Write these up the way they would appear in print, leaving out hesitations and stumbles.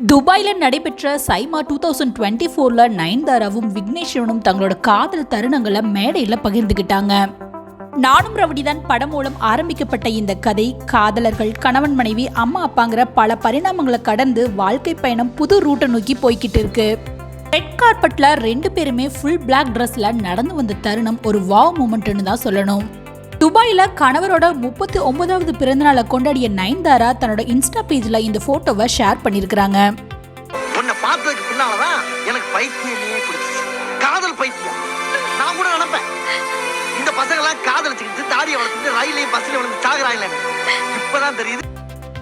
துபாயில் நடைபெற்ற சைமா 2024 நயன்தாராவும் விக்னேஷனும் தங்களோட காதல் தருணங்களை மேடையில் பகிர்ந்துக்கிட்டாங்க. நானும் ரவுடிதான் படம் மூலம் ஆரம்பிக்கப்பட்ட இந்த கதை காதலர்கள், கணவன் மனைவி, அம்மா அப்பாங்கிற பல பரிணாமங்களை கடந்து வாழ்க்கை பயணம் புது ரூட்டை நோக்கி போய்கிட்டு இருக்கு. ரெட் கார்பெட்ல 2 பேருமே ஃபுல் பிளாக் ட்ரெஸ்ல நடந்து வந்த தருணம் ஒரு வாவ் மூமெண்ட்னு தான் சொல்லணும். துபாயில கணவரோட 39வது பிறந்தநாளை கொண்டாடிய நயன்தாரா தன்னோட இன்ஸ்டா பேஜ்ல இந்த போட்டோவை ஷேர் பண்ணிருக்காங்க. உன்னை பார்த்ததுக்கு பின்னாலதான் எனக்கு பைத்தியமே பிடிச்சிச்சு. காதல் பைத்தியம். நான் கூட நினைப்பேன் இந்த பசங்க எல்லாம் காதலிச்சுக்கிட்டு தாடியை வளர்த்துட்டு ரயிலையும் பஸ்ல வந்து சாகுறாங்க. இப்பதான் தெரியுது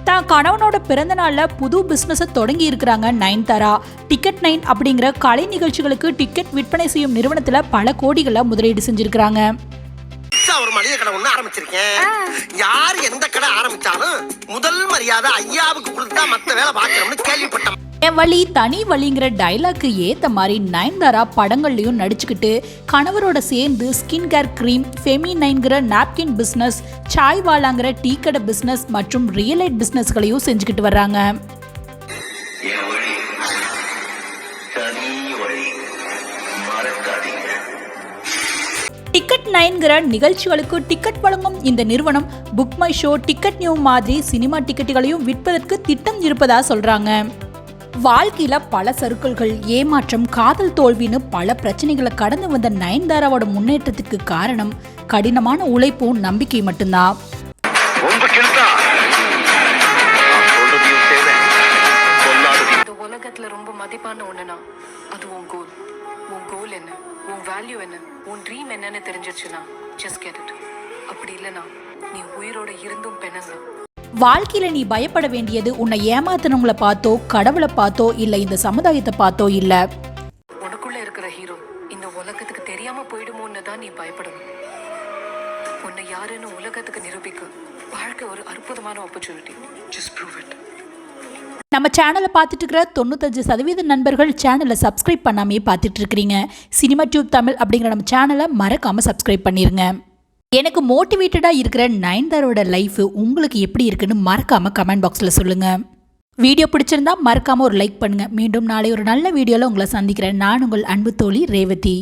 தான் கணவனோட பிறந்த நாள்ல புது பிசினஸ் தொடங்கி இருக்கிறாங்க நயன்தாரா. டிக்கெட் 9 அப்படிங்கிற கலை நிகழ்ச்சிகளுக்கு டிக்கெட் விற்பனை செய்யும் நிறுவனத்துல பல கோடிகளை முதலீடு செஞ்சிருக்காங்க. ஒரு மளிகை கடை ஒண்ணு ஆரம்பிச்சிருக்கேன். யார் எந்த கடை ஆரம்பிச்சாலும் முதல் மரியாதை ஐயாவுக்கு கொடுத்தா மத்த வேலை பார்க்கணும்னு கேள்விப்பட்டேன். என் வழி தனி வழிங்கிற டைலாக்கு ஏத்த மாதிரி நயன்தாரா படங்கள்லயும் நடிச்சுக்கிட்டு கணவரோட சேர்ந்து ஸ்கின் கேர் கிரீம், ஃபெமினைன்கிற நாப்கின் பிசினஸ், சாய் வாலாங்கிற டீ கடை பிசினஸ் மற்றும் ரியல் எஸ்டேட் பிசினஸ்களையும் செஞ்சுக்கிட்டு வர்றாங்க. டிக்கெட் 9ங்கிற நிகழ்ச்சிகளுக்கு டிக்கெட் வழங்கும் இந்த நிறுவனம் Book My Show, Ticket New மாதிரி சினிமா டிக்கெட்டுகளையும் விற்பதற்கு திட்டம் இருப்பதா சொல்றாங்க. வாழ்க்கையில பல சறுக்கல்கள், ஏமாற்றம், காதல் தோல்வின்னு பல பிரச்சனைகளை கடந்து வந்த நயன்தாராவோட முன்னேற்றத்துக்கு காரணம் கடினமான உழைப்பும் நம்பிக்கை மட்டும்தான். உலகத்துல ரொம்ப மதிப்பான ஒண்ணுனா அது உன் கோல். உன் கோல் என்ன, உன் வேல்யூ என்ன, உன் ட்ரீம் என்னன்னு தெரிஞ்சிருச்சுன்னா ஜஸ்ட் கெட் இட். அப்படி இல்லைனா நீ உயிரோட இருந்தும் பெணலாம். வாழ்க்கையில நீ பயப்பட வேண்டியது உன்னை ஏமாத்தினவங்களை பார்த்தோ, கடவுளை பார்த்தோ, இல்ல இந்த சமுதாயத்தை பார்த்தோ இல்ல. உனக்குள்ள இருக்கிற ஹீரோ இந்த உலகத்துக்கு தெரியாம போயிடுமோன்னு தான் நீ பயப்படணும். உன்னை யாருன்னு உலகத்துக்கு நிரூபிக்க வாழ்க்கை ஒரு அற்புதமான ஆப்பர்ச்சுனிட்டி. Just prove it. நம்ம சேனலை பார்த்துட்டு இருக்கிற 95% நண்பர்கள் சேனலை சப்ஸ்கிரைப் பண்ணாமே பார்த்துட்டு இருக்கிறீங்க. சினிமா டியூப் தமிழ் அப்படிங்கிற நம்ம சேனலை மறக்காம சப்ஸ்கிரைப் பண்ணிருங்க. எனக்கு மோட்டிவேட்டடாக இருக்கிற நயன்தாரோட லைஃப் உங்களுக்கு எப்படி இருக்குன்னு மறக்காம கமெண்ட் பாக்ஸில் சொல்லுங்க. வீடியோ பிடிச்சிருந்தா மறக்காம ஒரு லைக் பண்ணுங்க. மீண்டும் நாளை ஒரு நல்ல வீடியோவில் உங்களை சந்திக்கிறேன். நான் உங்கள் அன்பு தோழி ரேவதி.